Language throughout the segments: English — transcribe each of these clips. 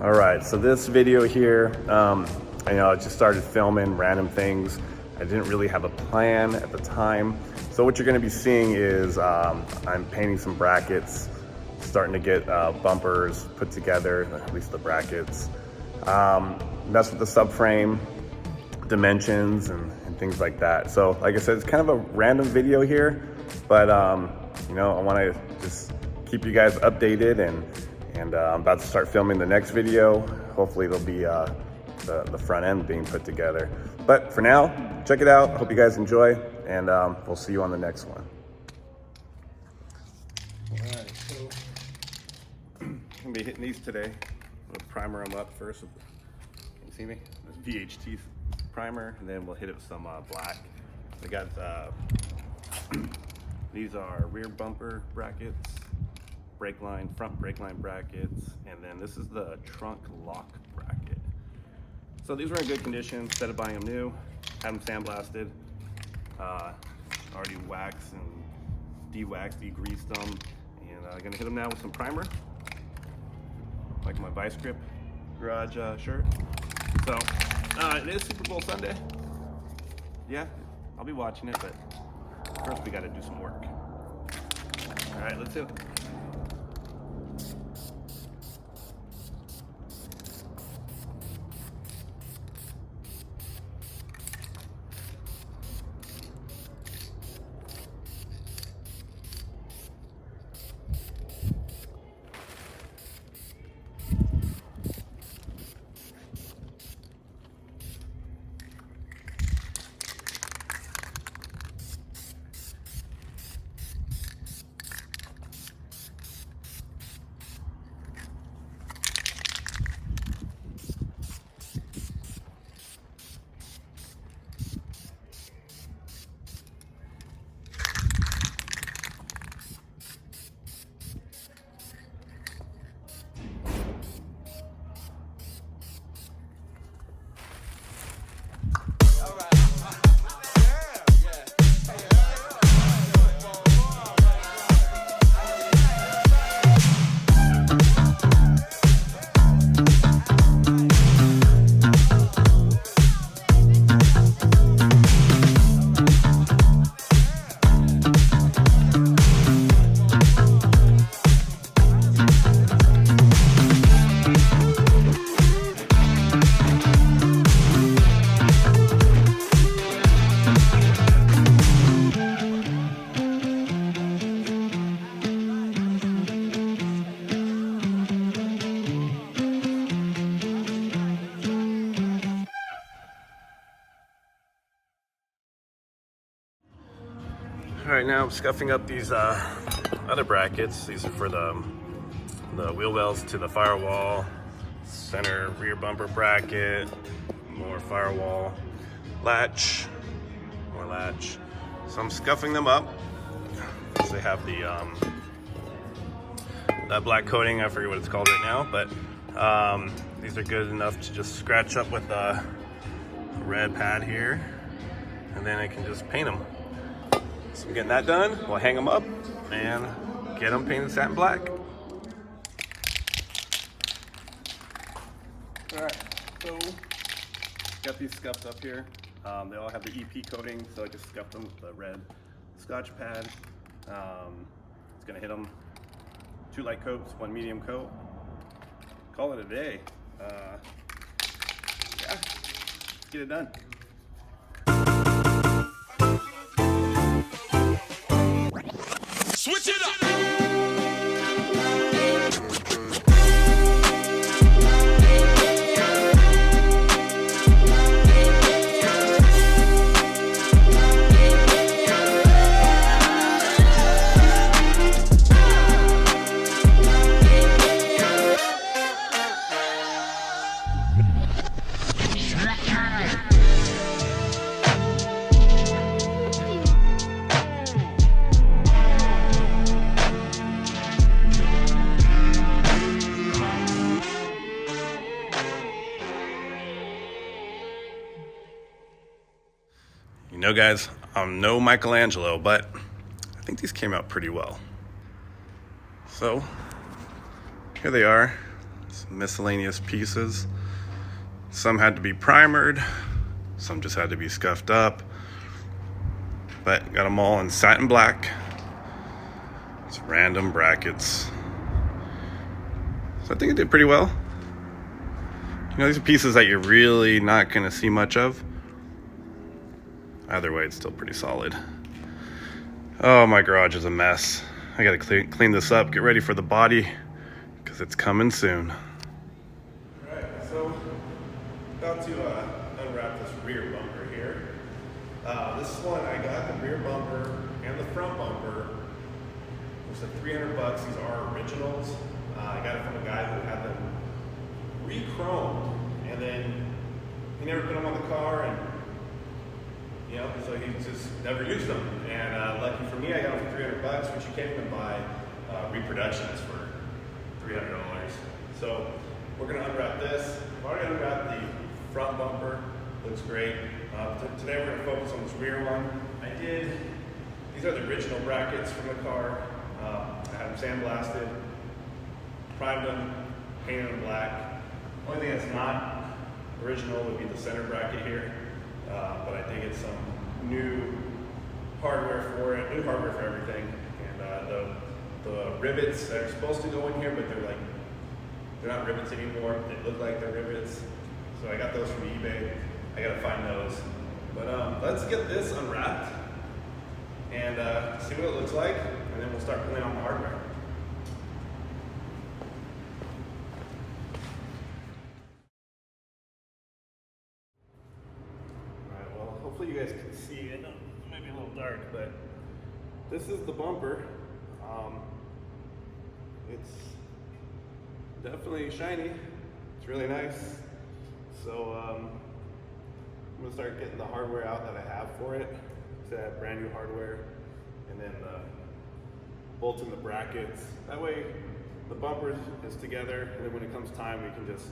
All right, so this video here, I just started filming random things. I didn't really have a plan at the time. So what you're gonna be seeing is I'm painting some brackets, starting to get bumpers put together, at least the brackets. Mess with the subframe, dimensions and things like that. So like I said, it's kind of a random video here, but I wanna just keep you guys updated and I'm about to start filming the next video. Hopefully it'll be the front end being put together. But for now, check it out. Hope you guys enjoy, and we'll see you on the next one. All right, so I'm gonna be hitting these today. We'll primer them up first. Can you see me? This VHT primer, and then we'll hit it with some black. We got these are rear bumper brackets, front brake line brackets, and then this is the trunk lock bracket. So these were in good condition. Instead of buying them new, had them sandblasted, already waxed and de-waxed, degreased them, and I'm gonna hit them now with some primer, like my Vice Grip garage shirt. So it is Super Bowl Sunday. Yeah, I'll be watching it, but first we gotta do some work. All right, let's do it. All right, now I'm scuffing up these other brackets. These are for the wheel wells to the firewall, center rear bumper bracket, more firewall, latch, more latch. So I'm scuffing them up because they have the that black coating. I forget what it's called right now, but these are good enough to just scratch up with a red pad here, and then I can just paint them. So I'm getting that done. We'll hang them up and get them painted satin black. All right, so got these scuffed up here. They all have the EP coating, so I just scuffed them with the red Scotch pad. It's gonna hit them 2 light coats, 1 medium coat. Call it a day. Yeah, let's get it done. Switch it up! You know, guys, I'm no Michelangelo, but I think these came out pretty well. So here they are. Some miscellaneous pieces. Some had to be primered, some just had to be scuffed up, but got them all in satin black. It's random brackets. So I think it did pretty well. You know, these are pieces that you're really not going to see much of. Either way, it's still pretty solid. Oh, my garage is a mess. I got to clean this up, get ready for the body, because it's coming soon. All right, so about to unwrap this rear bumper here. This one, I got the rear bumper and the front bumper. It was like $300. These are originals. I got it from a guy who had them re-chromed, and then he never put them on the car, and you know, so he just never used them. And lucky for me, I got them for $300, which you can't even buy reproductions for $300. So we're gonna unwrap this. I've already unwrapped the front bumper. Looks great. Today we're gonna focus on this rear one. These are the original brackets from the car. I had them sandblasted, primed them, painted them black. Only thing that's not original would be the center bracket here. But I did get some new hardware for it, new hardware for everything. And the rivets that are supposed to go in here, but they're not rivets anymore. They look like they're rivets. So I got those from eBay. I gotta find those. But let's get this unwrapped and see what it looks like, and then we'll start pulling on the hardware. Alright, well, hopefully you guys can see it. It might be a little dark, but this is the bumper. It's definitely shiny. It's really nice. So I'm gonna start getting the hardware out that I have for it. It's brand new hardware, and then bolting the brackets. That way the bumper is together, and then when it comes time, we can just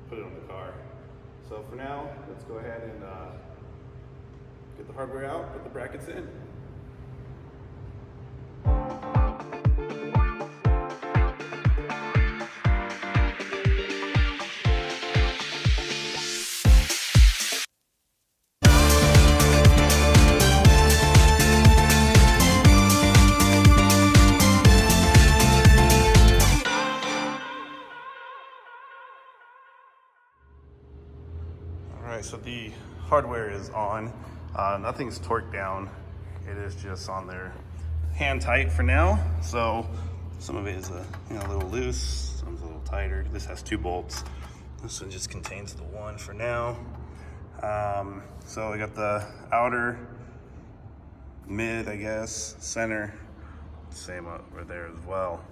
put it on the car. So for now, let's go ahead and get the hardware out, put the brackets in. Alright, so the hardware is on. Nothing's torqued down. It is just on there hand tight for now. So some of it is a little loose, some's a little tighter. This has 2 bolts. This one just contains the one for now. So we got the outer, mid, I guess, center, same over there as well.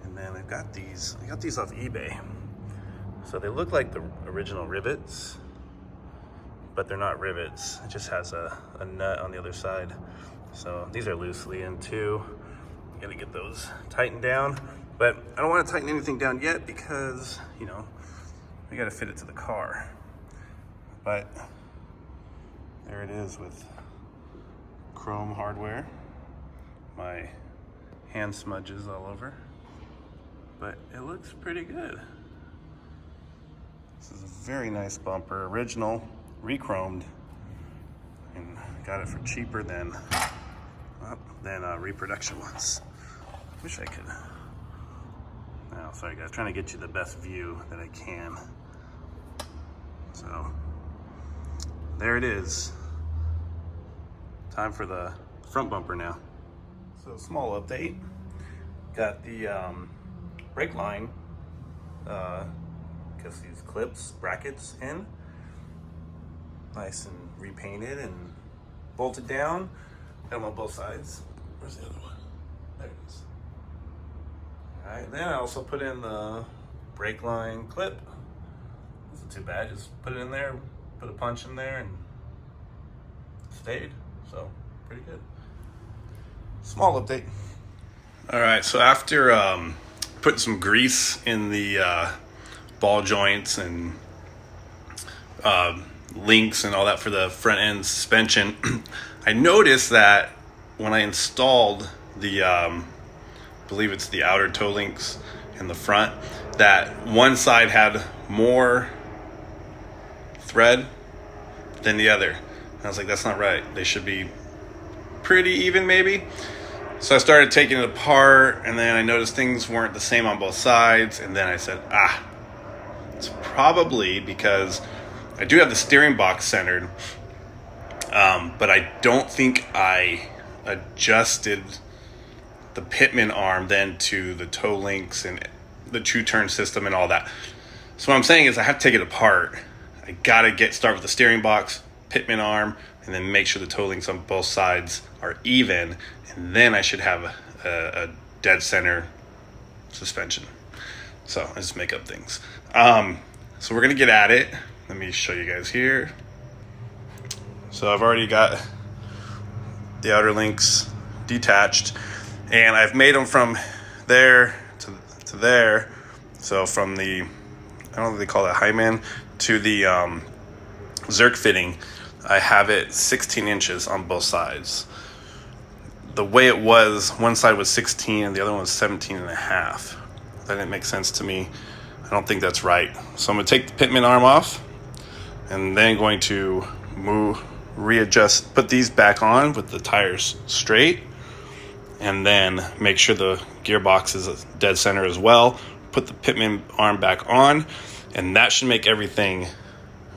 And then I got these off eBay. So they look like the original rivets, but they're not rivets. It just has a nut on the other side. So these are loosely in too. Gotta get those tightened down, but I don't want to tighten anything down yet because, you know, we gotta fit it to the car. But there it is with chrome hardware. My hand smudges all over, but it looks pretty good. This is a very nice bumper, original, re-chromed, and got it for cheaper than reproduction ones. Wish I could. Oh, sorry guys, trying to get you the best view that I can. So there it is. Time for the front bumper now. So small update. Got the brake line. Because these clips, brackets in, nice and repainted and bolted down. Got them on both sides. Where's the other one? There it is. All right, then I also put in the brake line clip. Wasn't too bad, just put it in there, put a punch in there, and stayed. So, pretty good. Small update. All right, so after putting some grease in the ball joints and links and all that for the front end suspension, I noticed that when I installed the, I believe it's the outer toe links in the front, that one side had more thread than the other. And I was like, that's not right. They should be pretty even maybe. So I started taking it apart, and then I noticed things weren't the same on both sides. And then I said, it's probably because I do have the steering box centered, but I don't think I adjusted the pitman arm then to the toe links and the true turn system and all that. So what I'm saying is I have to take it apart. I gotta start with the steering box, pitman arm, and then make sure the toe links on both sides are even, and then I should have a dead center suspension. So I just make up things. So we're gonna get at it. Let me show you guys here. So I've already got the outer links detached, and I've made them from there to there. So from the, I don't know what they call it, Hyman, to the Zerk fitting, I have it 16 inches on both sides. The way it was, one side was 16 and the other one was 17 and a half. That didn't make sense to me. I don't think that's right. So I'm gonna take the pitman arm off, and then going to readjust, put these back on with the tires straight, and then make sure the gearbox is dead center as well. Put the pitman arm back on, and that should make everything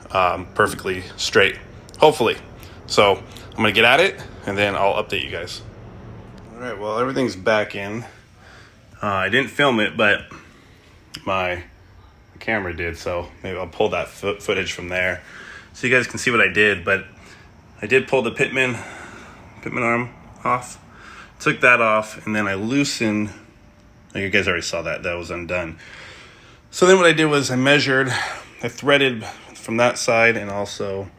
perfectly straight, hopefully. So I'm gonna get at it, and then I'll update you guys. All right, well, everything's back in. I didn't film it, but my camera did, so maybe I'll pull that footage from there so you guys can see what I did. But I did pull the pitman arm off, took that off, and then I loosened. You guys already saw that was undone. So then what I did was I threaded from that side and also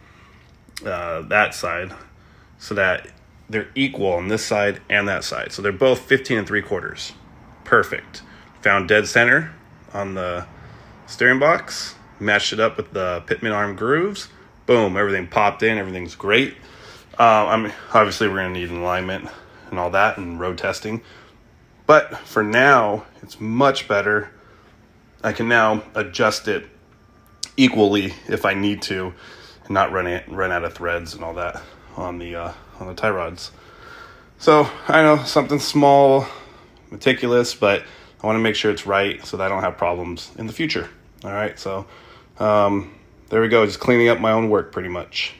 that side, so that they're equal on this side and that side. So they're both 15 3/4. Perfect. Found dead center on the steering box, matched it up with the pitman arm grooves. Boom, everything popped in, everything's great. Obviously we're gonna need an alignment and all that and road testing. But for now, it's much better. I can now adjust it equally if I need to, and not run out of threads and all that on the tie rods. So I know something small, meticulous, but I want to make sure it's right so that I don't have problems in the future. All right, so there we go, just cleaning up my own work pretty much.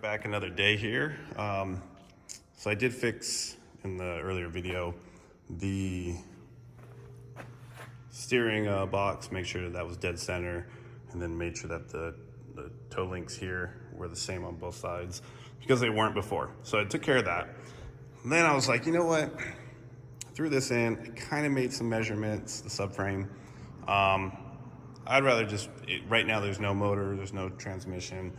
Back another day here. So I did fix in the earlier video the steering box, make sure that was dead center, and then made sure that the toe links here were the same on both sides because they weren't before. So I took care of that. And then I was like, you know what? I threw this in, I kind of made some measurements, the subframe. I'd rather just, right now there's no motor, there's no transmission.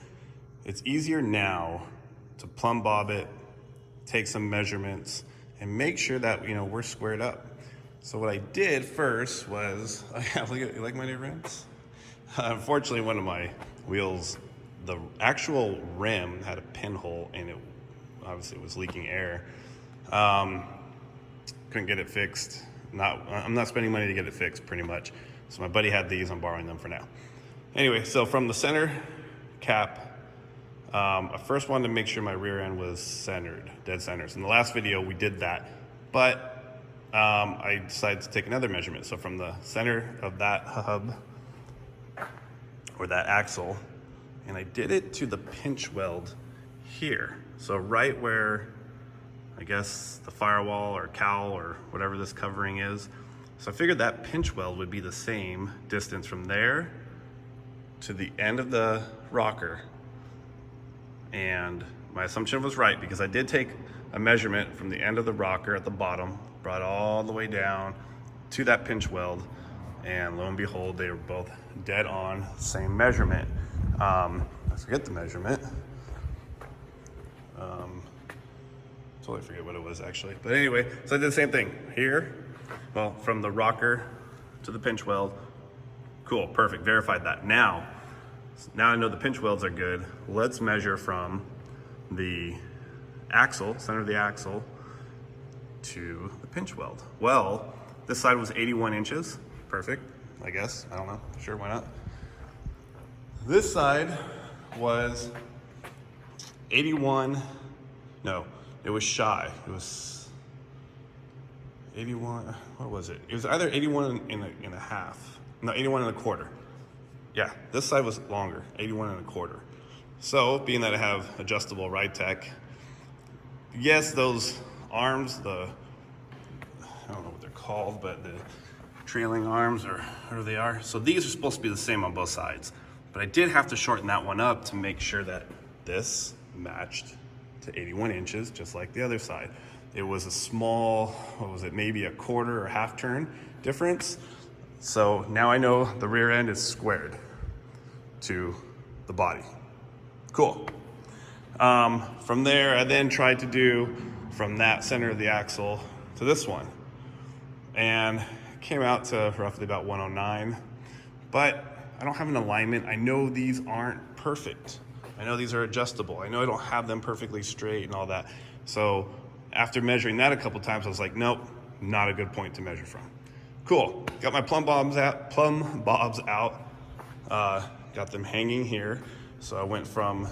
It's easier now to plumb bob it, take some measurements, and make sure that, we're squared up. So what I did first was, look at, you like my new rims? Unfortunately, one of my wheels, the actual rim had a pinhole and it obviously was leaking air. Couldn't get it fixed. I'm not spending money to get it fixed, pretty much. So my buddy had these, I'm borrowing them for now. Anyway, so from the center cap, I first wanted to make sure my rear end was centered, dead center. So in the last video, we did that, but I decided to take another measurement. So from the center of that hub, or that axle, and I did it to the pinch weld here. So right where, I guess, the firewall or cowl or whatever this covering is. So I figured that pinch weld would be the same distance from there to the end of the rocker and my assumption was right because I did take a measurement from the end of the rocker at the bottom, brought all the way down to that pinch weld, and lo and behold, they were both dead on, same measurement. I forget the measurement. Totally forget what it was actually. But anyway, so I did the same thing here. Well, from the rocker to the pinch weld. Cool, perfect, verified that. Now I know the pinch welds are good. Let's measure from the axle, center of the axle, to the pinch weld. Well, this side was 81 inches. Perfect, I guess. I don't know. Sure, why not? This side was 81. No, it was shy. It was 81. What was it? It was either 81 and a half. No, 81 and a quarter. Yeah, this side was longer, 81 and a quarter. So, being that I have adjustable ride tech, yes, those arms, I don't know what they're called, but the trailing arms or whatever they are. So these are supposed to be the same on both sides. But I did have to shorten that one up to make sure that this matched to 81 inches, just like the other side. It was a small, what was it, maybe a quarter or half turn difference. So now I know the rear end is squared to the body. Cool. From there, I then tried to do from that center of the axle to this one. And it came out to roughly about 109. But I don't have an alignment. I know these aren't perfect. I know these are adjustable. I know I don't have them perfectly straight and all that. So after measuring that a couple times, I was like, nope, not a good point to measure from. Cool, got my plumb bobs out. Got them hanging here. So I went from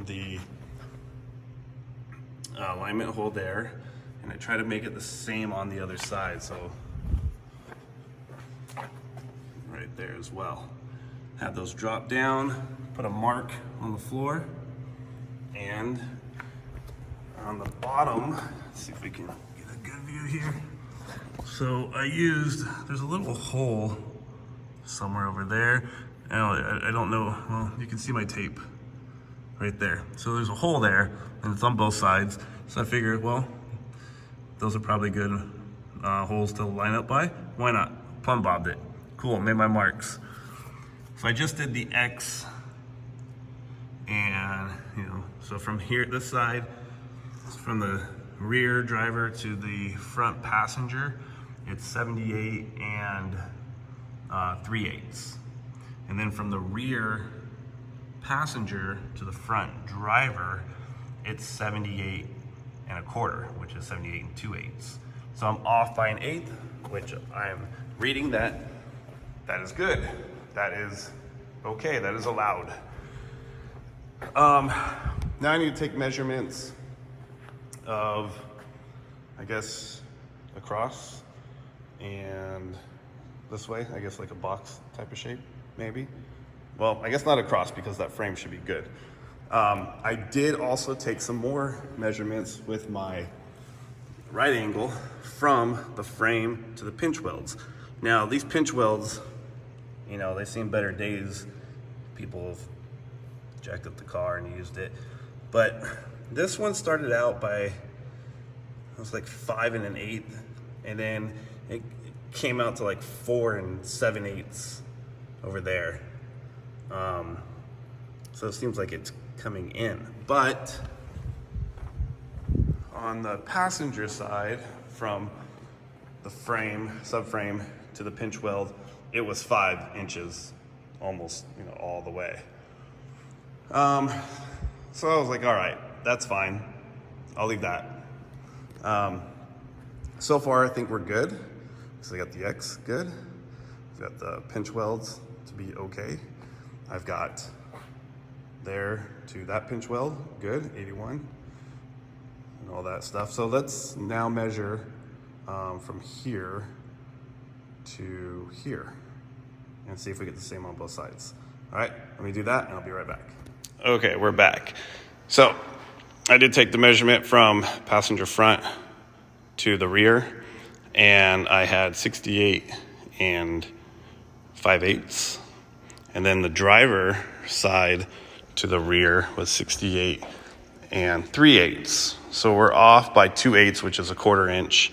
the alignment hole there, and I try to make it the same on the other side. So right there as well. Have those drop down, put a mark on the floor, and on the bottom, let's see if we can get a good view here. So there's a little hole somewhere over there. I don't know, well, you can see my tape right there. So there's a hole there, and it's on both sides. So I figured, well, those are probably good holes to line up by. Why not? Plumb bobbed it. Cool, made my marks. So I just did the X, and so from here, this side, from the rear driver to the front passenger, it's 78 and 3/8. And then from the rear passenger to the front driver, it's 78 and a quarter, which is 78 and 2/8. So I'm off by an eighth, which I'm reading that is good. That is okay, that is allowed. Now I need to take measurements of, I guess, across and this way, I guess like a box type of shape, maybe. Well, I guess not across because that frame should be good. I did also take some more measurements with my right angle from the frame to the pinch welds. Now these pinch welds, they've seen better days. People have jacked up the car and used it. But this one started out by, it was like 5 1/8, and then it came out to like 4 7/8 over there. So it seems like it's coming in. But on the passenger side, from the frame, subframe to the pinch weld, it was 5 inches, almost, all the way. So I was like, all right, that's fine. I'll leave that. So far, I think we're good. So I got the X good. I've got the pinch welds to be okay. I've got there to that pinch weld, good, 81, and all that stuff. So let's now measure from here to here and see if we get the same on both sides. All right, let me do that and I'll be right back. Okay, we're back. So I did take the measurement from passenger front to the rear, and I had 68 and 5/8. And then the driver side to the rear was 68 and 3/8. So we're off by 2/8, which is a 1/4 inch.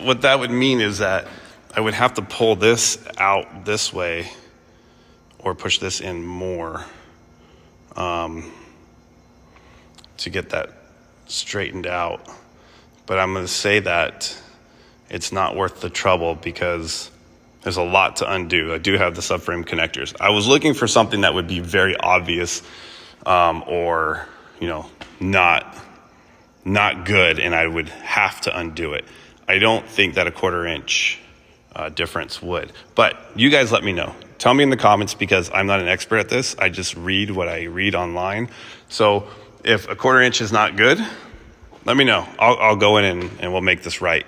What that would mean is that I would have to pull this out this way or push this in more to get that straightened out. But I'm going to say that it's not worth the trouble because there's a lot to undo. I do have the subframe connectors. I was looking for something that would be very obvious or, not good, and I would have to undo it. I don't think that a 1/4 inch difference would. But you guys let me know. Tell me in the comments because I'm not an expert at this. I just read what I read online. So if a 1/4 inch is not good, let me know. I'll go in and we'll make this right.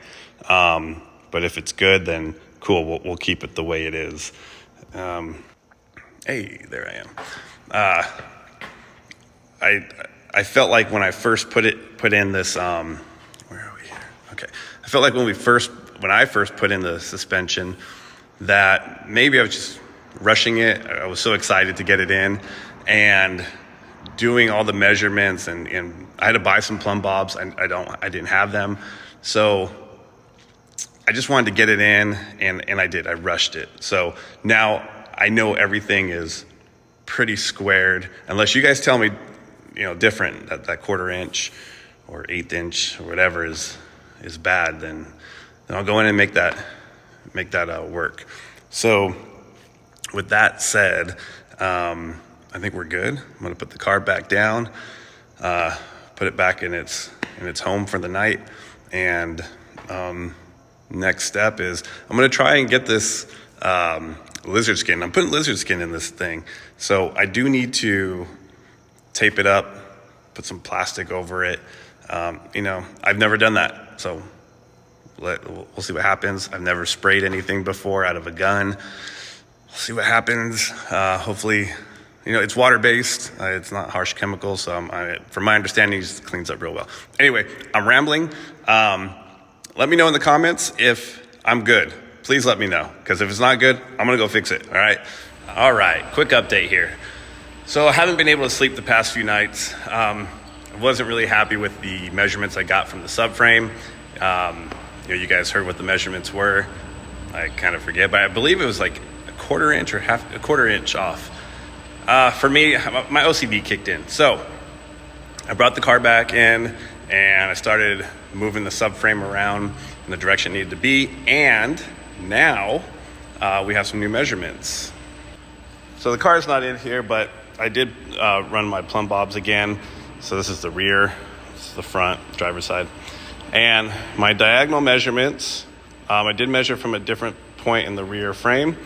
But if it's good, then cool. We'll keep it the way it is. Hey, there I am. I felt like when I first put in this. Where are we here? Okay. I felt like when I first put in the suspension, that maybe I was just rushing it. I was so excited to get it in and doing all the measurements, and I had to buy some plumb bobs. I didn't have them, so I just wanted to get it in, and I did. I rushed it. So now I know everything is pretty squared, unless you guys tell me, different, that 1/4 inch or 1/8 inch or whatever is bad, then I'll go in and make that work. So with that said, I think we're good. I'm gonna put the car back down, put it back in its home for the night, and next step is I'm gonna try and get this lizard skin. I'm putting lizard skin in this thing, so I do need to tape it up, put some plastic over it. I've never done that, so we'll see what happens. I've never sprayed anything before out of a gun. We'll see what happens. Hopefully, it's water-based. It's not harsh chemicals, so from my understanding, it just cleans up real well. Anyway, I'm rambling. Let me know in the comments if I'm good. Please let me know, because if it's not good, I'm gonna go fix it, all right, quick update here. So I haven't been able to sleep the past few nights. I wasn't really happy with the measurements I got from the subframe. You guys heard what the measurements were. I kind of forget, but I believe it was like a 1/4 inch or a 1/4 inch off. For me, my OCD kicked in. So I brought the car back in and I started moving the subframe around in the direction it needed to be. And now we have some new measurements. So the car's not in here, but I did run my plumb bobs again. So this is the rear, this is the front, driver's side. And my diagonal measurements, I did measure from a different point in the rear frame.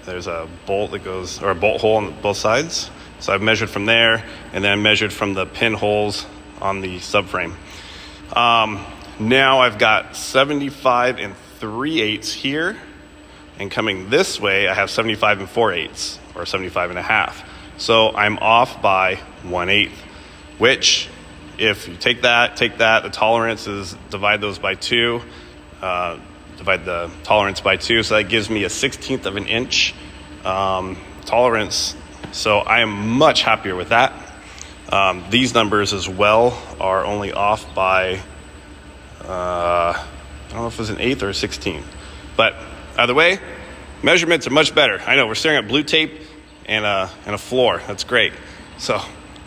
There's a bolt that goes, or a bolt hole on both sides. So I've measured from there, and then I measured from the pinholes on the subframe. Now I've got 75 and 3/8 here, and coming this way, I have 75 and 4/8, or 75 and a half. So I'm off by 1/8, which if you take that, the tolerance is divide those by 2, divide the tolerance by 2. So that gives me a 1/16 of an inch tolerance. So I am much happier with that. These numbers as well are only off by, I don't know if it was an 1/8 or a 1/16. But either way, measurements are much better. I know we're staring at blue tape and a floor. That's great.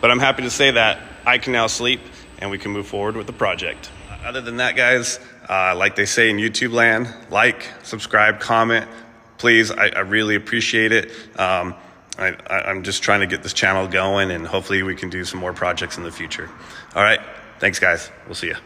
But I'm happy to say that I can now sleep and we can move forward with the project. Other than that, guys, like they say in YouTube land, like, subscribe, comment, please. I really appreciate it. I'm just trying to get this channel going, and hopefully we can do some more projects in the future. All right. Thanks, guys. We'll see you.